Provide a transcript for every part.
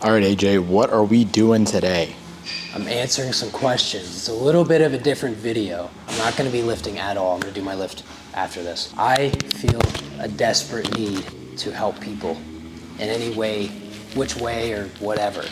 All right, AJ, what are we doing today? I'm answering some questions. It's a little bit of a different video. I'm not going to be lifting at all. I'm going to do my lift after this. I feel a desperate need to help people in any way, which way or whatever.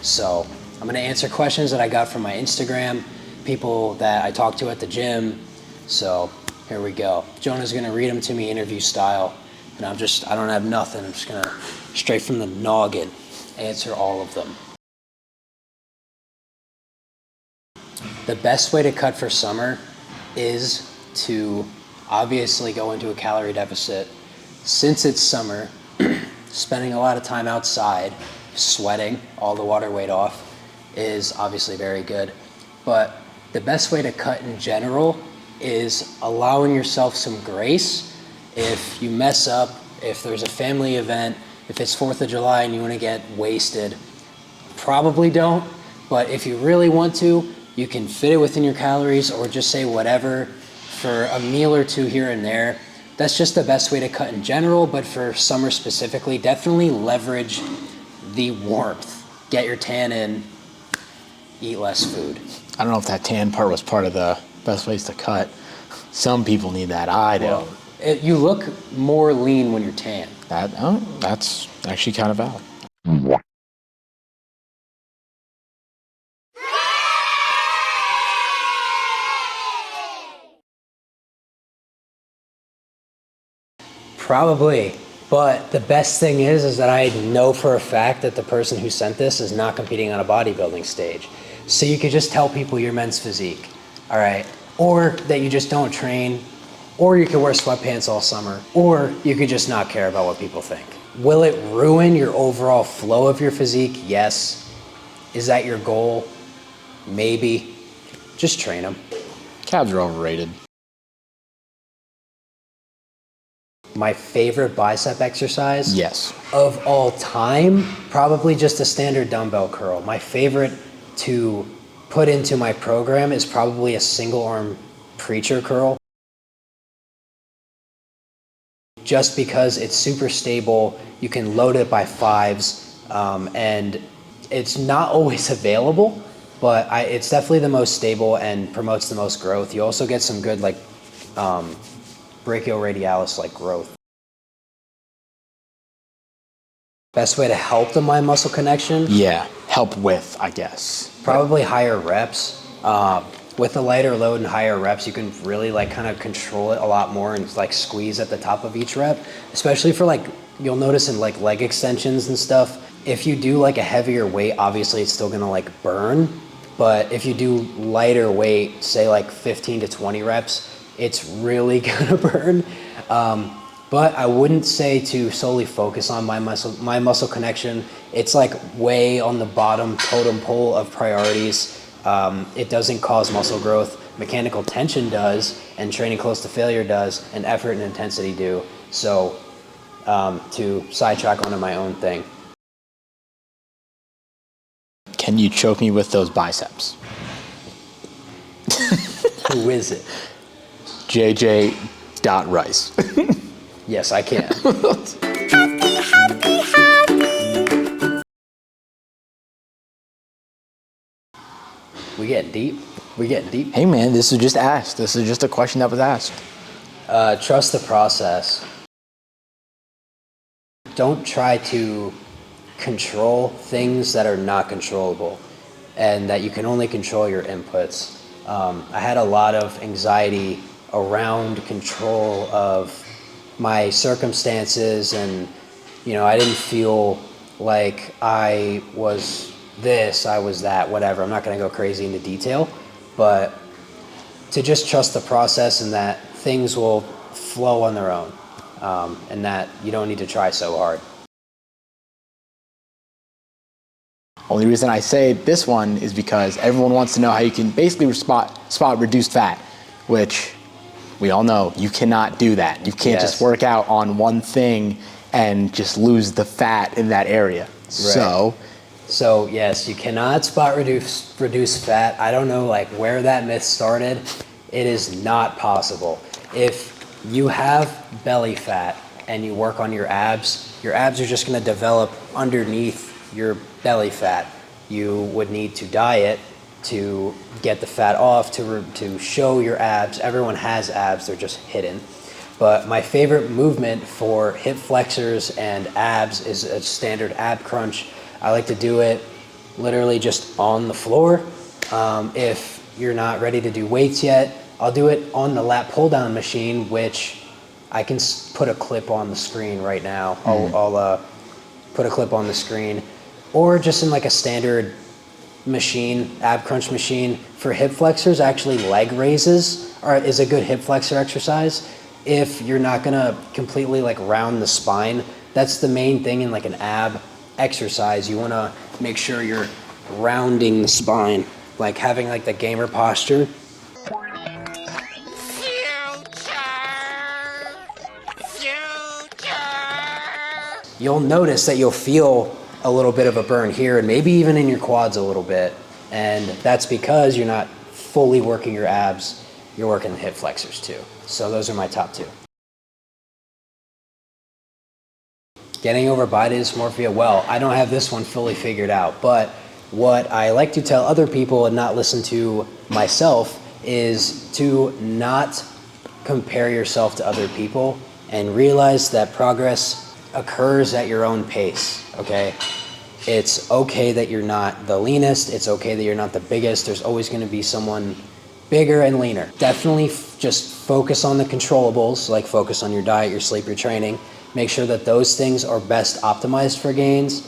So I'm going to answer questions that I got from my Instagram, people that I talked to at the gym. So here we go. Jonah's going to read them to me interview style. And I don't have nothing. I'm just going to, straight from the noggin, answer all of them. The best way to cut for summer is to obviously go into a calorie deficit. Since it's summer, spending a lot of time outside, sweating all the water weight off is obviously very good. But the best way to cut in general is allowing yourself some grace. If you mess up, if there's a family event, if it's 4th of July and you want to get wasted, probably don't. But if you really want to, you can fit it within your calories or just say whatever for a meal or two here and there. That's just the best way to cut in general, but for summer specifically, definitely leverage the warmth. Get your tan in, eat less food. I don't know if that tan part was part of the best ways to cut. Some people need that. I don't. Well, you look more lean when you're tan. That's actually kind of valid. Probably, but the best thing is that I know for a fact that the person who sent this is not competing on a bodybuilding stage. So you could just tell people your men's physique, all right? Or that you just don't train, or you could wear sweatpants all summer, or you could just not care about what people think. Will it ruin your overall flow of your physique? Yes. Is that your goal? Maybe. Just train them. Calves are overrated. My favorite bicep exercise? Yes. Of all time, probably just a standard dumbbell curl. My favorite to put into my program is probably a single arm preacher curl. Just because it's super stable, you can load it by fives, and it's not always available, but it's definitely the most stable and promotes the most growth. You also get some good brachioradialis growth. Best way to help the mind muscle connection? Yeah, help with, I guess. Probably higher reps. With a lighter load and higher reps, you can really kind of control it a lot more and squeeze at the top of each rep, especially for you'll notice in leg extensions and stuff. If you do a heavier weight, obviously it's still gonna burn, but if you do lighter weight, say 15 to 20 reps, it's really gonna burn. But I wouldn't say to solely focus on my muscle connection. It's way on the bottom totem pole of priorities. It doesn't cause muscle growth. Mechanical tension does, and training close to failure does, and effort and intensity do. So to sidetrack onto my own thing. Can you choke me with those biceps? Who is it? JJ.Rice. Yes, I can. We getting deep? We getting deep? Hey man, this was just asked. This is just a question that was asked. Trust the process. Don't try to control things that are not controllable and that you can only control your inputs. I had a lot of anxiety around control of my circumstances, and I didn't feel like I was this, I was that, whatever. I'm not going to go crazy into detail, but to just trust the process and that things will flow on their own, and that you don't need to try so hard. Only reason I say this one is because everyone wants to know how you can basically spot reduced fat, which we all know you cannot do that. You can't just work out on one thing and just lose the fat in that area. Right. So yes, you cannot spot reduce fat. I don't know where that myth started. It is not possible. If you have belly fat and you work on your abs are just going to develop underneath your belly fat. You would need to diet to get the fat off, to show your abs. Everyone has abs, they're just hidden. But my favorite movement for hip flexors and abs is a standard ab crunch. I like to do it literally just on the floor. If you're not ready to do weights yet, I'll do it on the lat pull down machine, which I can put a clip on the screen right now. I'll put a clip on the screen, or just in like a standard machine, ab crunch machine. For hip flexors, actually leg raises is a good hip flexor exercise. If you're not gonna completely like round the spine, that's the main thing in like an ab exercise. You wanna make sure you're rounding the spine, like having like the gamer posture. You'll notice that you'll feel a little bit of a burn here and maybe even in your quads a little bit. And that's because you're not fully working your abs, you're working the hip flexors too. So those are my top two. Getting over body dysmorphia, well, I don't have this one fully figured out, but what I like to tell other people and not listen to myself is to not compare yourself to other people and realize that progress occurs at your own pace, okay? It's okay that you're not the leanest, it's okay that you're not the biggest, there's always gonna be someone bigger and leaner. Definitely just focus on the controllables, like focus on your diet, your sleep, your training. Make sure that those things are best optimized for gains.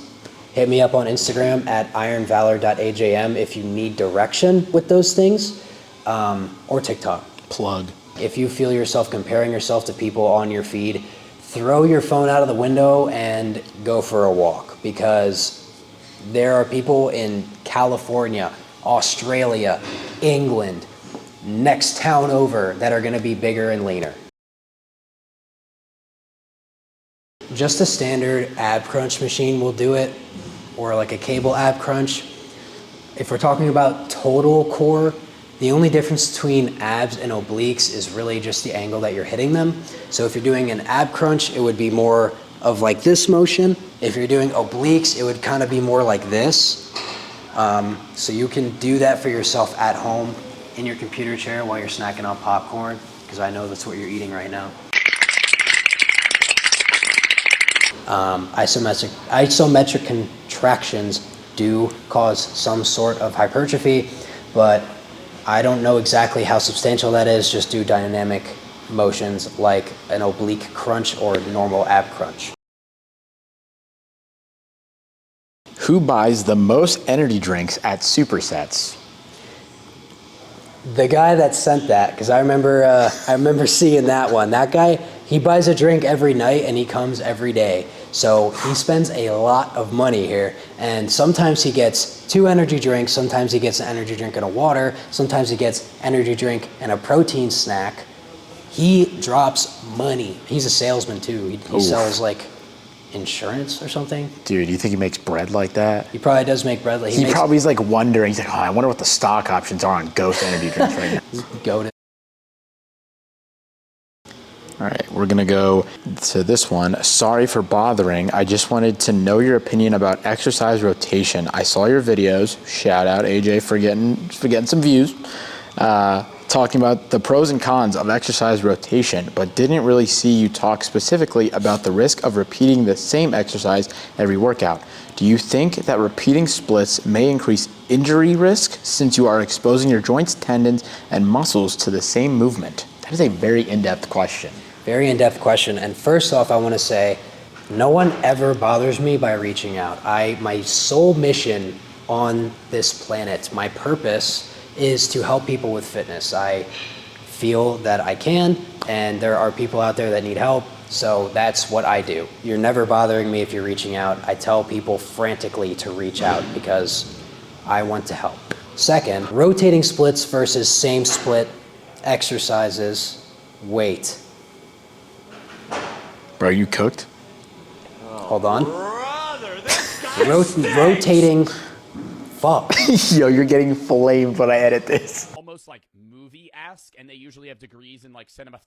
Hit me up on Instagram at ironvalor.ajm if you need direction with those things, or TikTok. Plug. If you feel yourself comparing yourself to people on your feed, throw your phone out of the window and go for a walk, because there are people in California, Australia, England, next town over that are gonna be bigger and leaner. Just a standard ab crunch machine will do it, or like a cable ab crunch. If we're talking about total core, the only difference between abs and obliques is really just the angle that you're hitting them. So if you're doing an ab crunch, it would be more of like this motion. If you're doing obliques, it would kind of be more like this. So you can do that for yourself at home in your computer chair while you're snacking on popcorn, because I know that's what you're eating right now. Isometric contractions do cause some sort of hypertrophy, but I don't know exactly how substantial that is. Just do dynamic motions like an oblique crunch or normal ab crunch. Who buys the most energy drinks at supersets? The guy that sent that, because I remember seeing that one. That guy, he buys a drink every night and he comes every day. So he spends a lot of money here, and sometimes he gets 2 energy drinks, sometimes he gets an energy drink and a water, sometimes he gets energy drink and a protein snack. He drops money. He's a salesman too. He sells like insurance or something. Dude, you think he makes bread like that? He probably does make bread. Like He probably is like wondering, he's like, oh, I wonder what the stock options are on Ghost energy drinks right now. Go to. All right, we're gonna go to this one. Sorry for bothering. I just wanted to know your opinion about exercise rotation. I saw your videos. Shout out AJ for getting some views. Talking about the pros and cons of exercise rotation, but didn't really see you talk specifically about the risk of repeating the same exercise every workout. Do you think that repeating splits may increase injury risk since you are exposing your joints, tendons, and muscles to the same movement? That is a very in-depth question. Very in-depth question. And first off, I want to say, no one ever bothers me by reaching out. My sole mission on this planet, my purpose, is to help people with fitness. I feel that I can, and there are people out there that need help, so that's what I do. You're never bothering me if you're reaching out. I tell people frantically to reach out because I want to help. Second, rotating splits versus same split exercises. Wait. Bro, you cooked? Hold on. Rotating. Fuck. Yo, you're getting flamed when I edit this. Almost like movie-esque, and they usually have degrees in like cinema.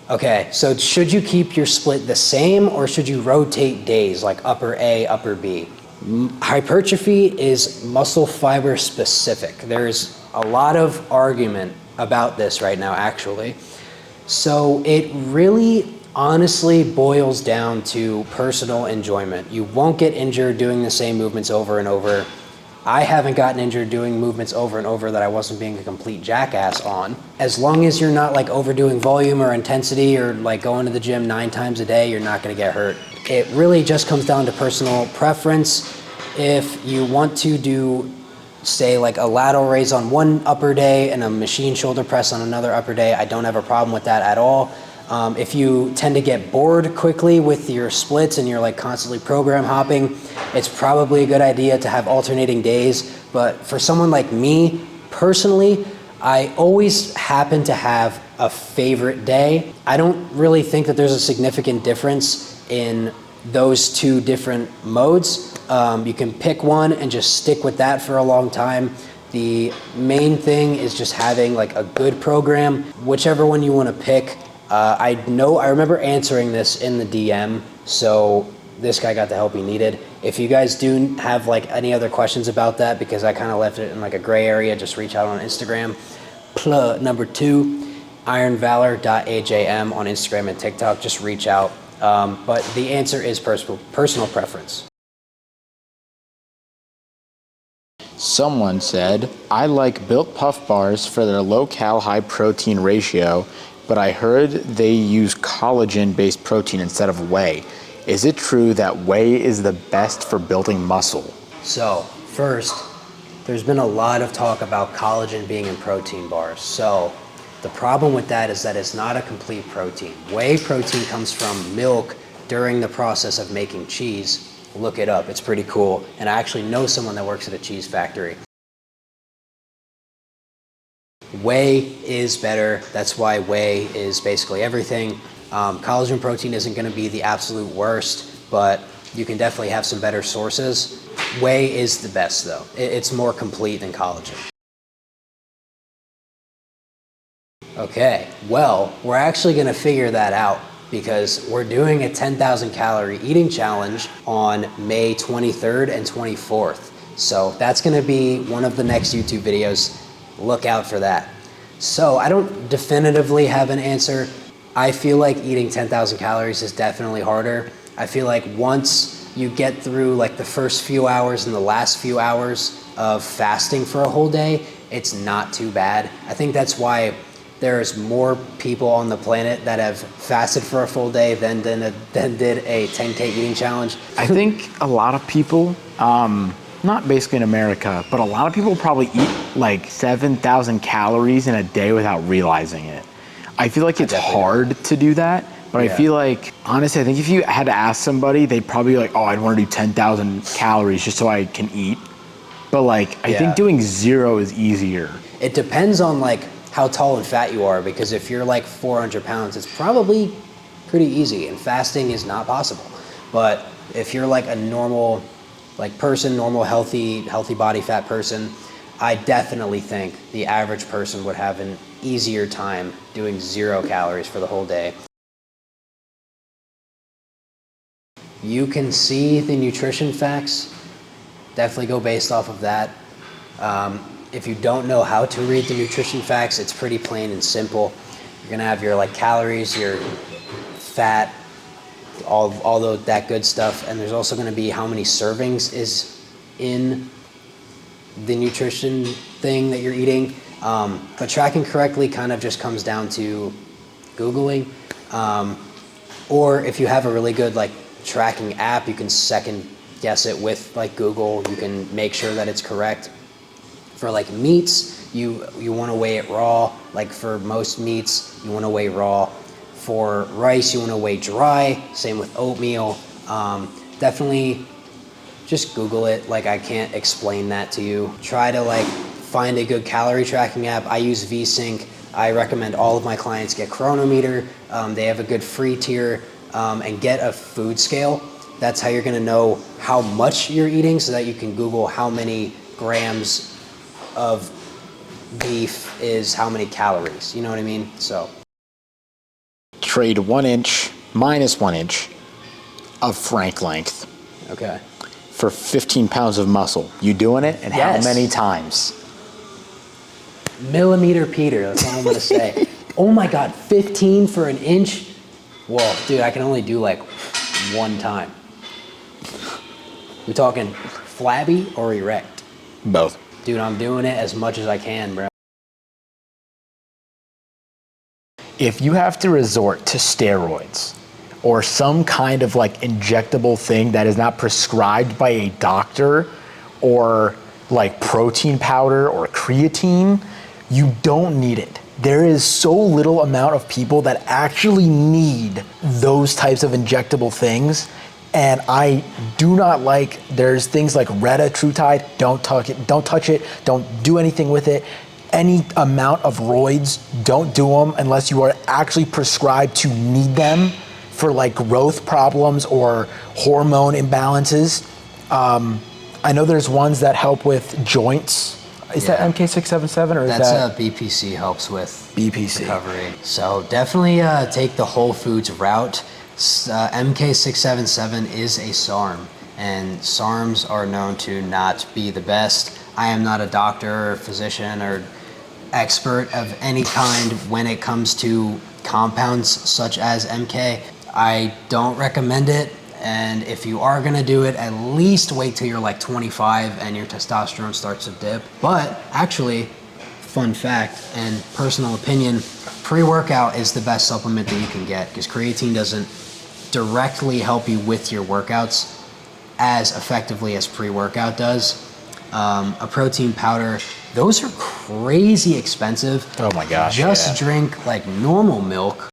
Okay, so should you keep your split the same or should you rotate days like upper A, upper B? Hypertrophy is muscle fiber specific. There's a lot of argument about this right now, actually. So it really honestly boils down to personal enjoyment. You won't get injured doing the same movements over and over. I haven't gotten injured doing movements over and over that I wasn't being a complete jackass on. As long as you're not like overdoing volume or intensity or like going to the gym 9 times a day, you're not gonna get hurt. It really just comes down to personal preference. If you want to do, say, like a lateral raise on one upper day and a machine shoulder press on another upper day, I don't have a problem with that at all. If you tend to get bored quickly with your splits and you're like constantly program hopping, it's probably a good idea to have alternating days. But for someone like me, personally, I always happen to have a favorite day. I don't really think that there's a significant difference in those two different modes. You can pick one and just stick with that for a long time. The main thing is just having like a good program, whichever one you want to pick. I remember answering this in the DM, so this guy got the help he needed. If you guys do have like any other questions about that, because I kind of left it in like a gray area, just reach out on Instagram. Number 2, ironvalor.ajm on Instagram and TikTok, just reach out. But the answer is personal preference. Someone said, I like Built Puff Bars for their low-cal, high-protein ratio, but I heard they use collagen-based protein instead of whey. Is it true that whey is the best for building muscle? So, first, there's been a lot of talk about collagen being in protein bars. So, the problem with that is that it's not a complete protein. Whey protein comes from milk during the process of making cheese. Look it up, it's pretty cool. And I actually know someone that works at a cheese factory. Whey is better. That's why whey is basically everything. Collagen protein isn't going to be the absolute worst, but you can definitely have some better sources. Whey is the best though. It's more complete than collagen. Okay, well, we're actually going to figure that out because we're doing a 10,000 calorie eating challenge on May 23rd and 24th. So that's going to be one of the next YouTube videos. Look out for that. So I don't definitively have an answer. I feel like eating 10,000 calories is definitely harder. I feel like once you get through like the first few hours and the last few hours of fasting for a whole day, it's not too bad. I think that's why there's more people on the planet that have fasted for a full day than did a 10K eating challenge. I think a lot of people, not basically in America, but a lot of people probably eat like 7,000 calories in a day without realizing it. I feel like it's hard to do that, but yeah. I feel like, honestly, I think if you had to ask somebody, they'd probably be like, oh, I'd want to do 10,000 calories just so I can eat. But like, I think doing 0 is easier. It depends on like how tall and fat you are, because if you're like 400 pounds, it's probably pretty easy, and fasting is not possible. But if you're like a normal person, normal healthy body fat person, I definitely think the average person would have an easier time doing 0 calories for the whole day. You can see the nutrition facts, definitely go based off of that. If you don't know how to read the nutrition facts, it's pretty plain and simple. You're gonna have your like calories, your fat, all that good stuff, and there's also gonna be how many servings is in the nutrition thing that you're eating. But tracking correctly kind of just comes down to Googling. Or if you have a really good like tracking app, you can second guess it with like Google. You can make sure that it's correct. For like meats, you want to weigh it raw. Like for most meats, you want to weigh raw. For rice, you want to weigh dry. Same with oatmeal. Definitely just Google it. Like I can't explain that to you. Try to like find a good calorie tracking app. I use VSync. I recommend all of my clients get Chronometer. They have a good free tier, and get a food scale. That's how you're gonna know how much you're eating, so that you can Google how many grams of beef is how many calories. You know what I mean? So. trade 1 inch minus 1 inch of frank length Okay. for 15 pounds of muscle. You doing it? And Yes. how many times? Millimeter Peter, that's all I'm gonna say. Oh my God, 15 for an inch? Whoa, dude, I can only do like 1 time. We talking flabby or erect? Both. Dude, I'm doing it as much as I can, bro. If you have to resort to steroids or some kind of like injectable thing that is not prescribed by a doctor, or like protein powder or creatine, you don't need it. There is so little amount of people that actually need those types of injectable things. And I do not like, there's things like retatrutide, don't touch it, don't do anything with it. Any amount of roids, don't do them unless you are actually prescribed to need them for like growth problems or hormone imbalances. I know there's ones that help with joints. Is that MK677 or is that? BPC helps with BPC. recovery. So definitely take the whole foods route. MK677 is a SARM, and SARMs are known to not be the best. I am not a doctor or physician or expert of any kind when it comes to compounds such as MK. I don't recommend it, and if you are gonna do it, at least wait till you're like 25 and your testosterone starts to dip. But actually, fun fact and personal opinion, pre-workout is the best supplement that you can get, because creatine doesn't directly help you with your workouts as effectively as pre-workout does. A protein powder, those are crazy expensive. Oh my gosh, Just drink like normal milk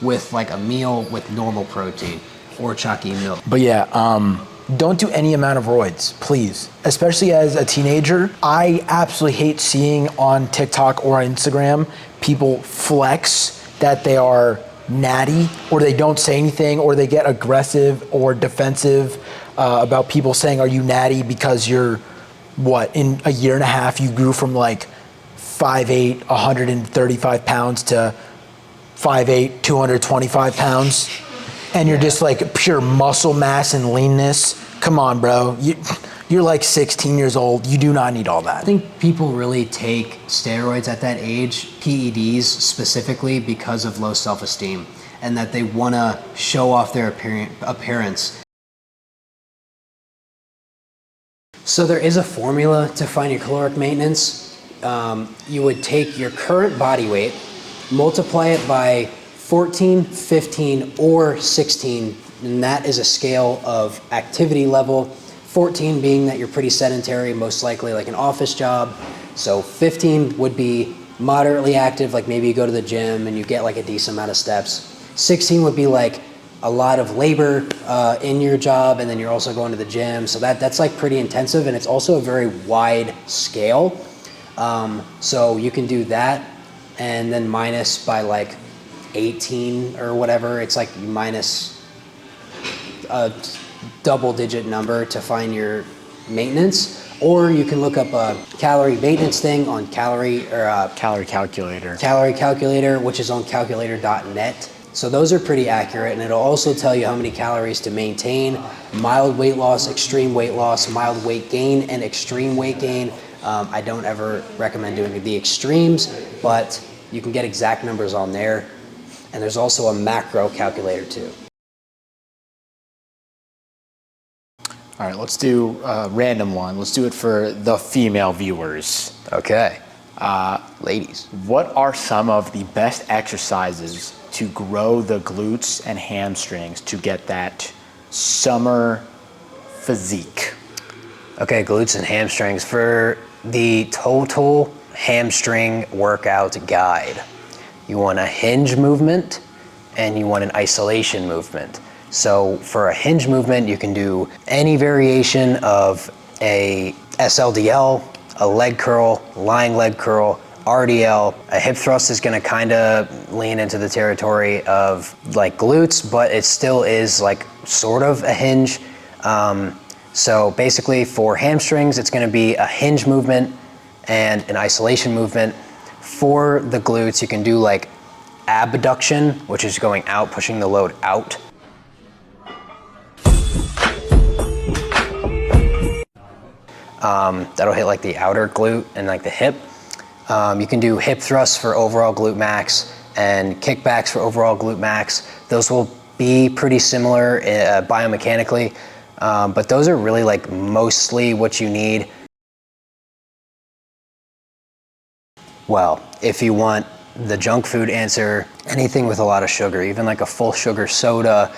with like a meal with normal protein or chalky milk. But yeah, don't do any amount of roids, please. Especially as a teenager, I absolutely hate seeing on TikTok or Instagram people flex that they are natty, or they don't say anything, or they get aggressive or defensive about people saying, are you natty because you're, what, in a year and a half you grew from like 5'8", 135 pounds to 5'8", 225 pounds, and you're just like pure muscle mass and leanness. Come on, bro. You're like 16 years old. You do not need all that. I think people really take steroids at that age, PEDs specifically, because of low self-esteem, and that they want to show off their appearance. So there is a formula to find your caloric maintenance. You would take your current body weight, multiply it by 14, 15, or 16, and that is a scale of activity level. 14 being that you're pretty sedentary, most likely like an office job. So 15 would be moderately active, like maybe you go to the gym and you get like a decent amount of steps. 16 would be like a lot of labor in your job, and then you're also going to the gym. So that's like pretty intensive, and it's also a very wide scale. So you can do that, and then minus by like 18 or whatever. It's like you minus a double-digit number to find your maintenance, or you can look up a calorie maintenance thing on calorie calculator, which is on calculator.net. So those are pretty accurate, and it'll also tell you how many calories to maintain, mild weight loss, extreme weight loss, mild weight gain, and extreme weight gain. I don't ever recommend doing the extremes, but you can get exact numbers on there. And there's also a macro calculator too. All right, let's do a random one. Let's do it for the female viewers. Okay. Ladies. What are some of the best exercises to grow the glutes and hamstrings to get that summer physique? Okay, glutes and hamstrings. For the total hamstring workout guide, you want a hinge movement and you want an isolation movement. So for a hinge movement, you can do any variation of a SLDL, a leg curl, lying leg curl, RDL. A hip thrust is gonna kinda lean into the territory of like glutes, but it still is like sort of a hinge. So basically for hamstrings, it's gonna be a hinge movement and an isolation movement. For the glutes, you can do like abduction, which is going out, pushing the load out. That'll hit like the outer glute and like the hip. You can do hip thrusts for overall glute max and kickbacks for overall glute max. Those will be pretty similar biomechanically, but those are really like mostly what you need. Well, if you want the junk food answer, anything with a lot of sugar, even like a full sugar soda,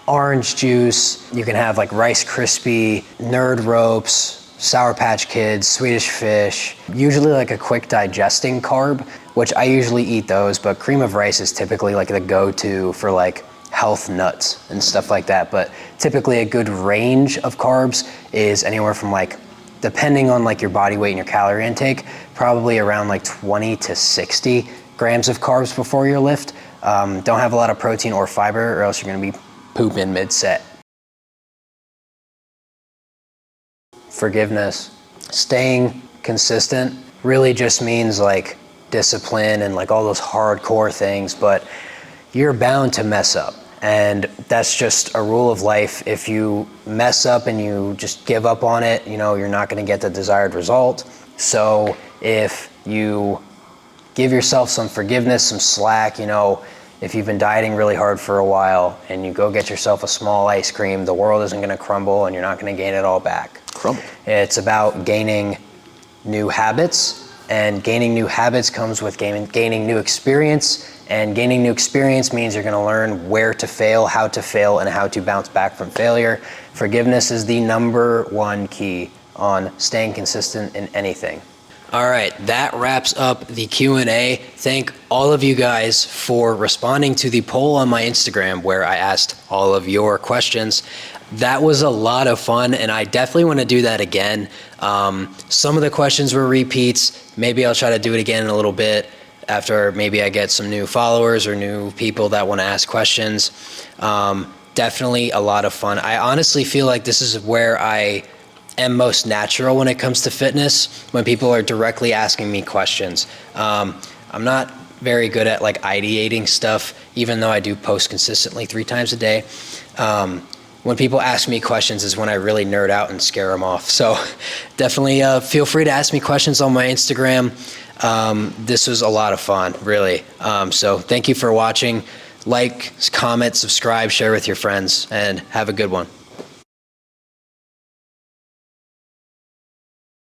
orange juice, you can have like Rice Krispie, Nerd Ropes, Sour Patch Kids, Swedish Fish, usually like a quick digesting carb, which I usually eat those, but cream of rice is typically like the go-to for like health nuts and stuff like that. But typically a good range of carbs is anywhere from like, depending on like your body weight and your calorie intake, probably around like 20 to 60 grams of carbs before your lift. Don't have a lot of protein or fiber or else you're gonna be pooping mid-set. Forgiveness. Staying consistent really just means like discipline and like all those hardcore things, but you're bound to mess up. And that's just a rule of life. If you mess up and you just give up on it, you know, you're not gonna get the desired result. So if you give yourself some forgiveness, some slack, you know, if you've been dieting really hard for a while and you go get yourself a small ice cream, the world isn't gonna crumble and you're not gonna gain it all back. Crumble. It's about gaining new habits, and gaining new habits comes with gaining new experience, and gaining new experience means you're gonna learn where to fail, how to fail, and how to bounce back from failure. Forgiveness is the #1 key on staying consistent in anything. All right, that wraps up the Q&A. Thank all of you guys for responding to the poll on my Instagram where I asked all of your questions. That was a lot of fun, and I definitely want to do that again. Some of the questions were repeats. Maybe I'll try to do it again in a little bit after maybe I get some new followers or new people that want to ask questions. Definitely a lot of fun. I honestly feel like this is where I am most natural when it comes to fitness, when people are directly asking me questions. I'm not very good at like ideating stuff, even though I do post consistently 3 times a day. When people ask me questions is when I really nerd out and scare them off. So definitely feel free to ask me questions on my Instagram. This was a lot of fun, really. So thank you for watching. Like, comment, subscribe, share with your friends, and have a good one.